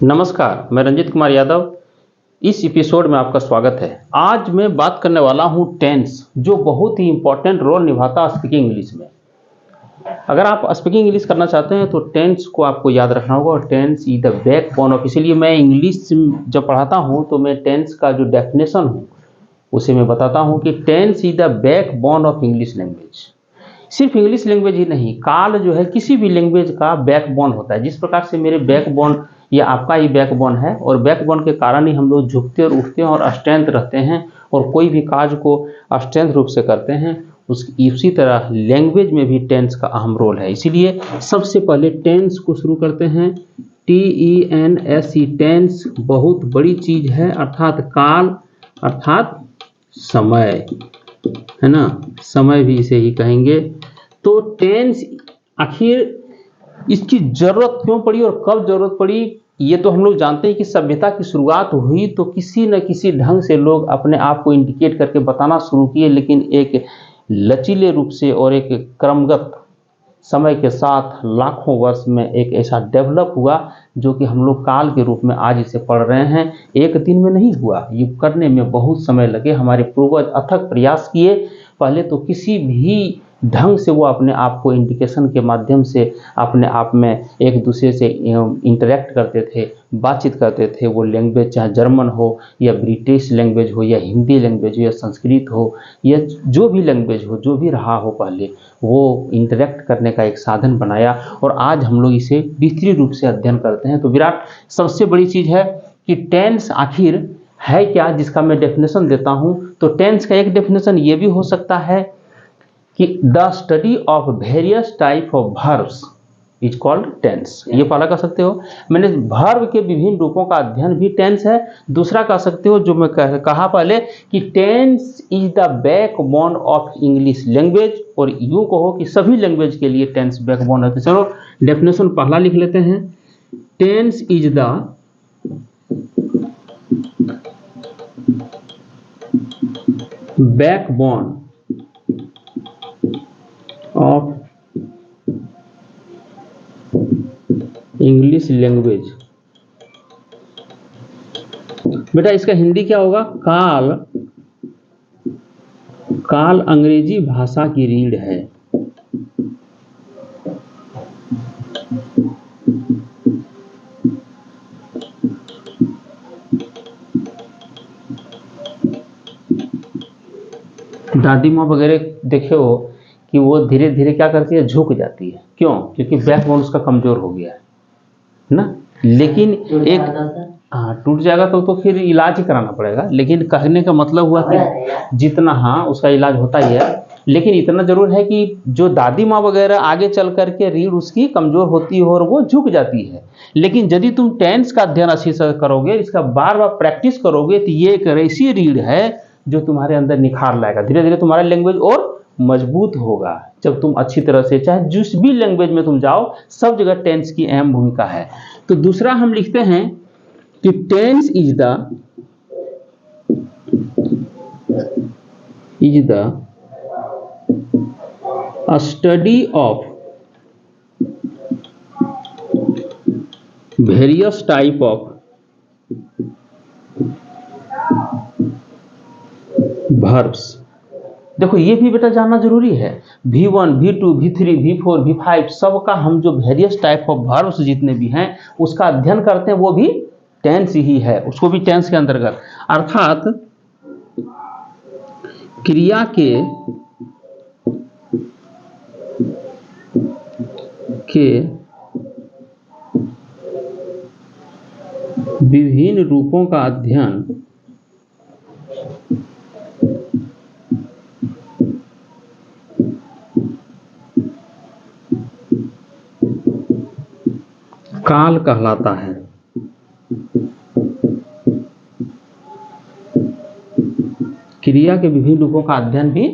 नमस्कार, मैं रंजित कुमार यादव। इस एपिसोड में आपका स्वागत है। आज मैं बात करने वाला हूं टेंस, जो बहुत ही इंपॉर्टेंट रोल निभाता है स्पीकिंग इंग्लिश में। अगर आप स्पीकिंग इंग्लिश करना चाहते हैं तो टेंस को आपको याद रखना होगा। और tense is the backbone of, इसीलिए मैं इंग्लिश जब पढ़ाता हूं तो मैं टेंस का जो डेफिनेशन हूं उसे मैं बताता हूं कि tense is the backbone of English language. सिर्फ इंग्लिश लैंग्वेज ही नहीं, काल जो है किसी भी लैंग्वेज का बैकबोन होता है। जिस प्रकार से मेरे बैकबोन या आपका ही बैकबोन है, और बैकबोन के कारण ही हम लोग झुकते और उठते हैं और स्ट्रेंथ रहते हैं और कोई भी काज को स्ट्रेंथ रूप से करते हैं। उसी तरह लैंग्वेज में भी टेंस का अहम रोल है। इसीलिए सबसे पहले टेंस को शुरू करते हैं। TENSE, टेंस बहुत बड़ी चीज है, अर्थात काल अर्थात समय, है ना। समय भी इसे ही कहेंगे। तो टेंस आखिर इसकी जरूरत क्यों पड़ी और कब जरूरत पड़ी, ये तो हम लोग जानते हैं कि सभ्यता की शुरुआत हुई तो किसी न किसी ढंग से लोग अपने आप को इंडिकेट करके बताना शुरू किए, लेकिन एक लचीले रूप से और एक क्रमगत समय के साथ लाखों वर्ष में एक ऐसा डेवलप हुआ जो कि हम लोग काल के रूप में आज इसे पढ़ रहे हैं। एक दिन में नहीं हुआ, ये करने में बहुत समय लगे। हमारे पूर्वज अथक प्रयास किए। पहले तो किसी भी ढंग से वो अपने आप को इंडिकेशन के माध्यम से अपने आप में एक दूसरे से इंटरेक्ट करते थे, बातचीत करते थे। वो लैंग्वेज चाहे जर्मन हो या ब्रिटिश लैंग्वेज हो या हिंदी लैंग्वेज हो या संस्कृत हो या जो भी लैंग्वेज हो, जो भी रहा हो, पहले वो इंटरेक्ट करने का एक साधन बनाया और आज हम लोग इसे विस्तृत रूप से अध्ययन करते हैं। तो विराट सबसे बड़ी चीज़ है कि टेंस आखिर है क्या, जिसका मैं डेफिनेशन देता हूं। तो टेंस का एक डेफिनेशन ये भी हो सकता है कि the study of various type of verbs is called tense. ये पहला कह सकते हो। मैंने वर्ब के विभिन्न रूपों का अध्ययन भी टेंस है। दूसरा कह सकते हो जो मैं कहा पहले कि tense is the backbone of English language, और यूं कहो कि सभी लैंग्वेज के लिए टेंस बैकबोन है। तो चलो डेफिनेशन पहला लिख लेते हैं। Tense is the backbone of English language. बेटा इसका हिंदी क्या होगा? काल अंग्रेजी भाषा की रीढ़ है। दादी माँ वगैरह देखे हो कि वो धीरे धीरे क्या करती है, झुक जाती है। क्यों? क्योंकि बैकबोन उसका कमजोर हो गया है ना। लेकिन एक टूट जाएगा तो फिर इलाज ही कराना पड़ेगा। लेकिन कहने का मतलब हुआ कि जितना उसका इलाज होता ही है, लेकिन इतना जरूर है कि जो दादी माँ वगैरह आगे चल करके रीढ़ उसकी कमजोर होती है और वो झुक जाती है। लेकिन यदि तुम टेंस का अध्ययन अच्छे से करोगे, इसका बार बार प्रैक्टिस करोगे, तो ये एक ऐसी रीढ़ है जो तुम्हारे अंदर निखार लाएगा। धीरे धीरे तुम्हारा लैंग्वेज और मजबूत होगा जब तुम अच्छी तरह से, चाहे जिस भी लैंग्वेज में तुम जाओ, सब जगह टेंस की अहम भूमिका है। तो दूसरा हम लिखते हैं कि tense is the study of various type of verbs. देखो ये भी बेटा जानना जरूरी है। V1, V2, V3, V4, V5 सबका हम जो वेरियस टाइप ऑफ वर्ब्स जितने भी हैं उसका अध्ययन करते हैं, वो भी टेंस ही है, उसको भी टेंस के अंतर्गत। अर्थात क्रिया के विभिन्न रूपों का अध्ययन काल कहलाता है। क्रिया के विभिन्न रूपों का अध्ययन भी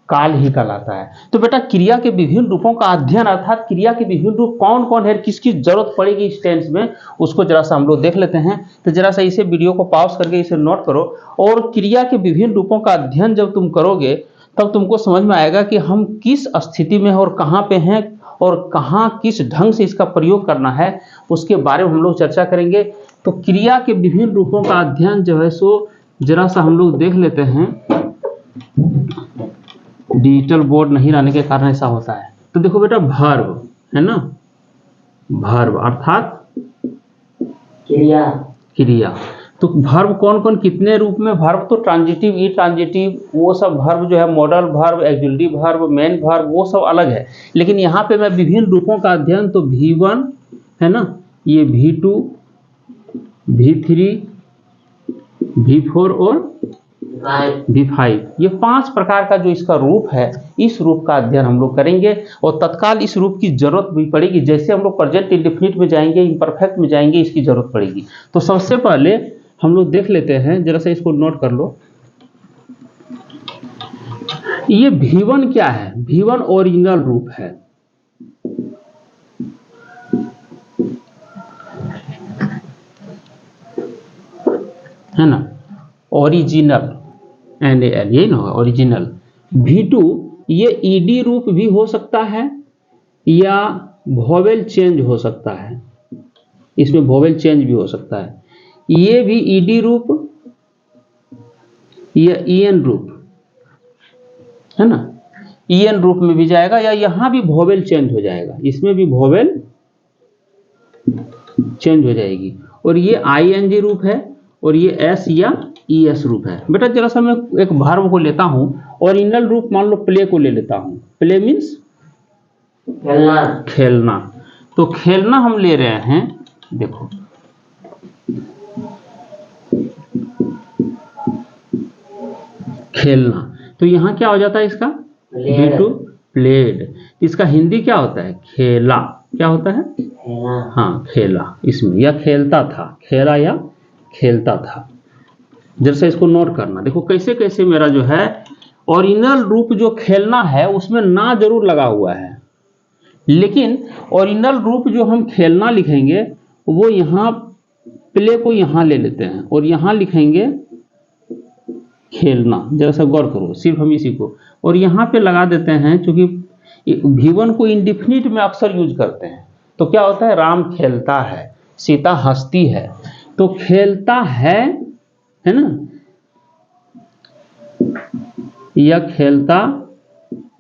काल ही कहलाता है। तो बेटा क्रिया के विभिन्न रूपों का अध्ययन अर्थात क्रिया के विभिन्न रूप कौन कौन है, किसकी जरूरत पड़ेगी इस टेंस में, उसको जरा सा हम लोग देख लेते हैं। तो जरा सा इसे वीडियो को पॉज करके इसे नोट करो। और क्रिया के विभिन्न रूपों का अध्ययन जब तुम करोगे तब तुमको समझ में आएगा कि हम किस स्थिति में और कहाँ पे हैं और कहाँ किस ढंग से इसका प्रयोग करना है उसके बारे में हम लोग चर्चा करेंगे। तो क्रिया के विभिन्न रूपों का अध्ययन जो है सो जरा सा हम लोग देख लेते हैं। डिजिटल बोर्ड नहीं रहने के कारण ऐसा होता है। तो देखो बेटा, वर्ब है ना, वर्ब अर्थात क्रिया। तो वर्ब कौन कौन कितने रूप में? वर्ब तो ट्रांजिटिव, ई ट्रांजिटिव, वो सब वर्ब जो है, modal verb, axillary verb, main verb, वो सब अलग है। लेकिन यहाँ पे मैं विभिन्न रूपों का अध्ययन, तो V1 है ना, ये V2, V3, V4 और V5, ये 5 प्रकार का जो इसका रूप है, इस रूप का अध्ययन हम लोग करेंगे। और तत्काल इस रूप की जरूरत भी पड़ेगी, जैसे हम लोग प्रेजेंट इंडेफिनिट में जाएंगे, इम्परफेक्ट में जाएंगे, इसकी जरूरत पड़ेगी। तो सबसे पहले हम लोग देख लेते हैं, जरा सा इसको नोट कर लो। ये V1 क्या है? V1 ओरिजिनल रूप है ना, ओरिजिनल, NAL, यही ना होगा ओरिजिनल। V2 ये ED रूप भी हो सकता है या वोवेल चेंज हो सकता है, इसमें वोवेल चेंज भी हो सकता है। ये भी ED रूप या EN रूप है ना, EN रूप में भी जाएगा, या यहां भी वोवेल चेंज हो जाएगा, इसमें भी वोवेल चेंज हो जाएगी। और ये ING रूप है, और ये S या ES रूप है। बेटा जरा सा मैं एक वर्ब को लेता हूं, ओरिजिनल रूप मान लो प्ले को ले लेता हूं। प्ले मीन्स खेलना। तो खेलना हम ले रहे हैं, देखो खेलना, तो यहां क्या हो जाता है इसका? V2 played. इसका हिंदी क्या होता है? खेला। क्या होता है? हाँ, खेला इसमें, या खेलता था, खेला या खेलता था। जैसे इसको नोट करना, देखो कैसे कैसे मेरा जो है ओरिजिनल रूप जो खेलना है उसमें ना जरूर लगा हुआ है, लेकिन ओरिजिनल रूप जो हम खेलना लिखेंगे वो यहाँ प्ले को यहाँ ले लेते हैं और यहाँ लिखेंगे खेलना। जरा सा गौर करो, सिर्फ हम इसी को, और यहाँ पे लगा देते हैं, क्योंकि V1 को इंडिफिनिट में अक्सर यूज करते हैं। तो क्या होता है? राम खेलता है, सीता हंसती है। तो खेलता है ना, या खेलता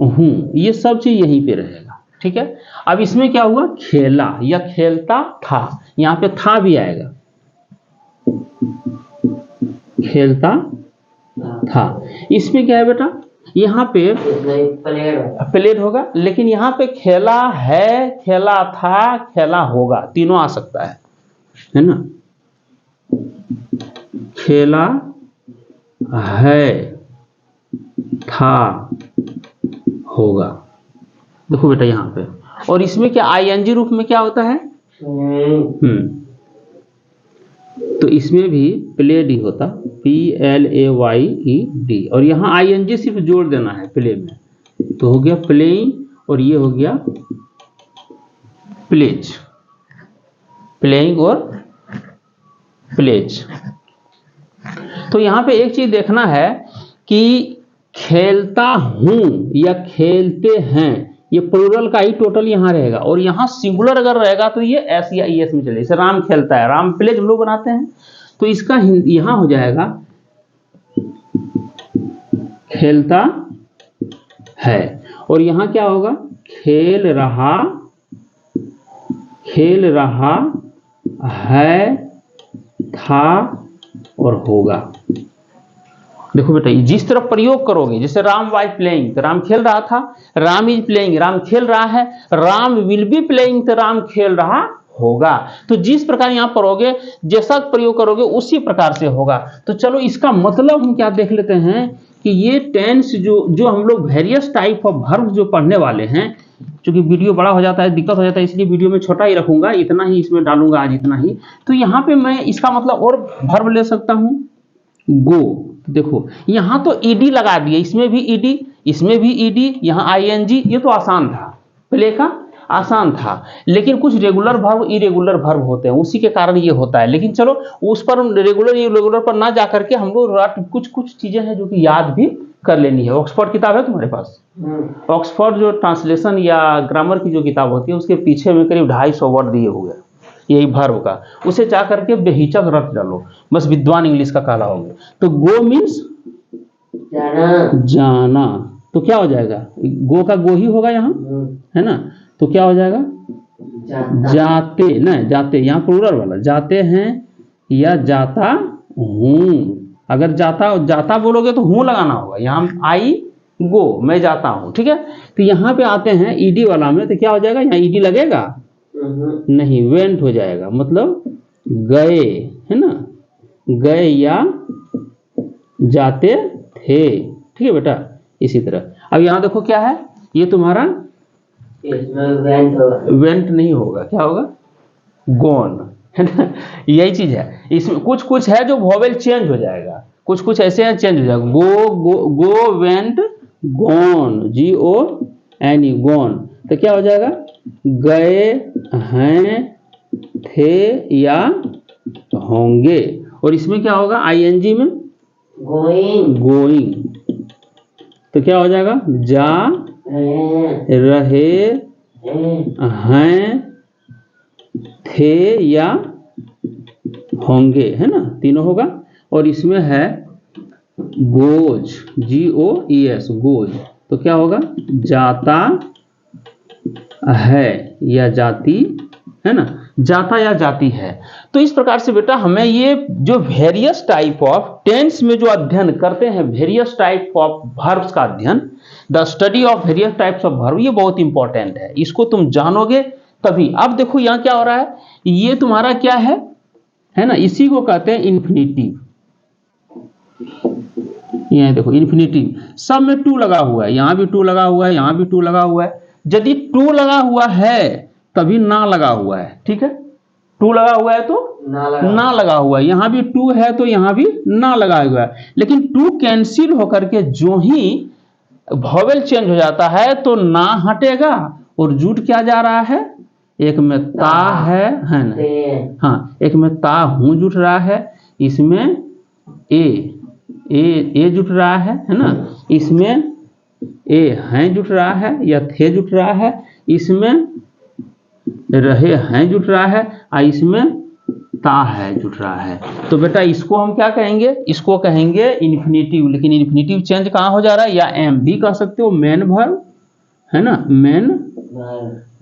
हूं, ये सब चीज यहीं पे रहेगा। ठीक है। अब इसमें क्या हुआ? खेला या खेलता था, यहां पे था भी आएगा, खेलता था। इसमें क्या है बेटा? यहाँ पे प्लेड होगा, लेकिन यहाँ पे खेला है, खेला था, खेला होगा, तीनों आ सकता है ना। खेला है, था, होगा। देखो बेटा यहाँ पे, और इसमें क्या ING रूप में क्या होता है? तो इसमें भी प्लेड ही होता, PLAYED, और यहाँ ING सिर्फ जोड़ देना है प्ले में, तो हो गया प्लेइंग, और ये हो गया प्लेज, प्लेइंग और प्लेज। तो यहाँ पे एक चीज देखना है कि खेलता हूं या खेलते हैं, ये प्लूरल का ही टोटल यहाँ रहेगा, और यहाँ सिंगुलर अगर रहेगा तो ये S या ES में चले। जैसे राम खेलता है, राम प्लेज हम लोग बनाते हैं, तो इसका यहाँ हो जाएगा खेलता है, और यहाँ क्या होगा? खेल रहा, खेल रहा है, था और होगा। देखो बेटा, जिस तरह प्रयोग करोगे, जैसे राम वाज प्लेइंग, तो राम खेल रहा था, राम इज प्लेइंग, राम खेल रहा है, राम विल बी प्लेइंग, तो राम खेल रहा होगा। तो जिस प्रकार यहाँ पढ़ोगे, जैसा प्रयोग करोगे उसी प्रकार से होगा। तो चलो इसका मतलब हम क्या देख लेते हैं कि ये टेंस जो हम लोग वेरियस टाइप ऑफ वर्ब जो पढ़ने वाले हैं, क्योंकि वीडियो बड़ा हो जाता है, दिक्कत हो जाता है, इसलिए वीडियो में छोटा ही रखूंगा, इतना ही इसमें डालूंगा आज, इतना ही। तो यहाँ पे मैं इसका मतलब और वर्ब ले सकता हूँ, गो। देखो यहाँ तो ईडी लगा दिए, इसमें भी ईडी, इसमें भी ईडी, यहाँ ING, ये तो आसान था, प्ले का आसान था। लेकिन कुछ रेगुलर वर्ब इरेगुलर वर्ब होते हैं, उसी के कारण ये होता है। लेकिन चलो उस पर रेगुलर इरेगुलर पर ना जा करके हम लोग कुछ कुछ चीजें हैं जो कि याद भी कर लेनी है। ऑक्सफोर्ड किताब है तुम्हारे पास? ऑक्सफोर्ड जो ट्रांसलेशन या ग्रामर की जो किताब होती है उसके पीछे में करीब 250 वर्ड दिए हुए हैं यही वर्ब का, उसे जा करके बेहिचक रट डालो, बस विद्वान इंग्लिश का काला होंगे। तो गो मीन्स जाना, तो क्या हो जाएगा? गो का गो ही होगा यहाँ, है ना? तो क्या हो जाएगा? जाते ना, जाते यहाँ प्लूरल वाला, जाते हैं या जाता हूँ। अगर जाता जाता बोलोगे तो हूँ लगाना होगा, यहाँ आई गो, मैं जाता हूँ, ठीक है। तो यहाँ पे आते हैं ईडी वाला में, तो क्या हो जाएगा? यहाँ ईडी लगेगा नहीं, वेंट हो जाएगा, मतलब गए, है ना, गए या जाते थे, ठीक है बेटा। इसी तरह अब यहाँ देखो क्या है, ये तुम्हारा वेंट नहीं होगा, क्या होगा? गॉन, है ना। यही चीज है, इसमें कुछ कुछ है जो वोवेल चेंज हो जाएगा, कुछ कुछ ऐसे हैं चेंज हो जाएगा। Go went gone, GONE gone, तो क्या हो जाएगा? गए हैं, थे या होंगे। और इसमें क्या होगा? ING में गोइंग, तो क्या हो जाएगा? जा रहे हैं, थे या होंगे, है ना, तीनों होगा। और इसमें है गोज, GOES गोज, तो क्या होगा? जाता है या जाती, है ना, जाता या जाती है। तो इस प्रकार से बेटा हमें ये जो वेरियस टाइप ऑफ टेंस में जो अध्ययन करते हैं, वेरियस टाइप ऑफ वर्ब्स का अध्ययन, the study of various types of verb, ये बहुत इंपॉर्टेंट है। इसको तुम जानोगे तभी। अब देखो यहाँ क्या हो रहा है, ये तुम्हारा क्या है ना, इसी को कहते हैं इन्फिनिटिव। यहाँ देखो इन्फिनिटिव, सब में टू लगा हुआ है, यहाँ भी टू लगा हुआ है, यहाँ भी टू लगा हुआ है। यदि टू लगा हुआ है तभी ना लगा हुआ है, ठीक है। टू लगा हुआ है तो ना लगा हुआ है, यहाँ भी टू है तो यहाँ भी ना लगा हुआ है। लेकिन टू कैंसिल होकर के जो ही वोवेल चेंज हो जाता है तो ना हटेगा और जुट क्या जा रहा है? एक में ता है ना, हाँ, एक में ता हूं जुट रहा है, इसमें ए जुट रहा है ना, इसमें ए हैं जुट रहा है या थे जुट रहा है, इसमें रहे हैं जुट रहा है, और इसमें ता है जुट रहा है। तो बेटा इसको हम क्या कहेंगे? इसको कहेंगे इन्फिनिटिव। लेकिन इन्फिनिटिव चेंज कहाँ हो जा रहा है? या एम भी कह सकते हो, मेन वर्ब, है ना, मेन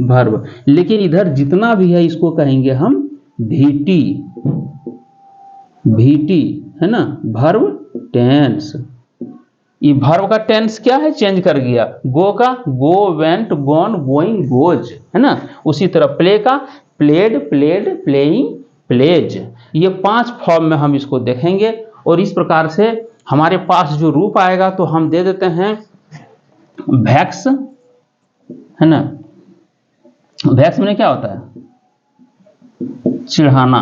वर्ब। लेकिन इधर जितना भी है इसको कहेंगे हम VT, है ना, वर्ब टेंस। ये वर्ब का टेंस क्या है? चेंज कर गया। गो का गो, वेंट, गॉन, गोइंग, गोज, है ना। उसी तरह प्ले का प्लेड, प्लेड, प्लेइंग, प्लेज। ये 5 फॉर्म में हम इसको देखेंगे। और इस प्रकार से हमारे पास जो रूप आएगा तो हम दे देते हैं वैक्स, है ना। वैक्स में क्या होता है? चिढ़ाना।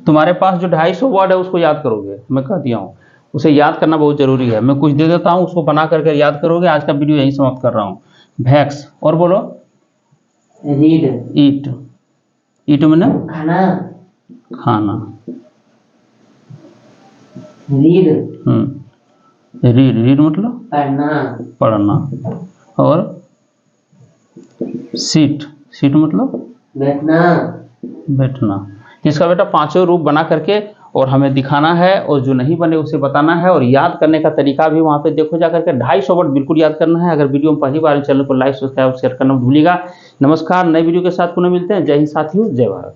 तुम्हारे पास जो 250 वर्ड है उसको याद करोगे, मैं कह दिया हूँ, उसे याद करना बहुत जरूरी है। मैं कुछ दे देता हूँ, उसको बना करके याद करोगे। आज का वीडियो यहीं समाप्त कर रहा हूँ। वैक्स, और बोलो रीड, ईट, ईट मैंने खाना, रीड, रीड मतलब पढ़ना। और सीट मतलब बैठना। इसका बेटा 5 रूप बना करके और हमें दिखाना है, और जो नहीं बने उसे बताना है। और याद करने का तरीका भी वहाँ पे देखो जा करके, 250 वर्ड बिल्कुल याद करना है। अगर वीडियो में पहली बार चैनल को लाइक, सब्सक्राइब, शेयर करना भूलिएगा। नमस्कार, नए वीडियो के साथ पुनः मिलते हैं। जय हिंद साथियों, जय भारत।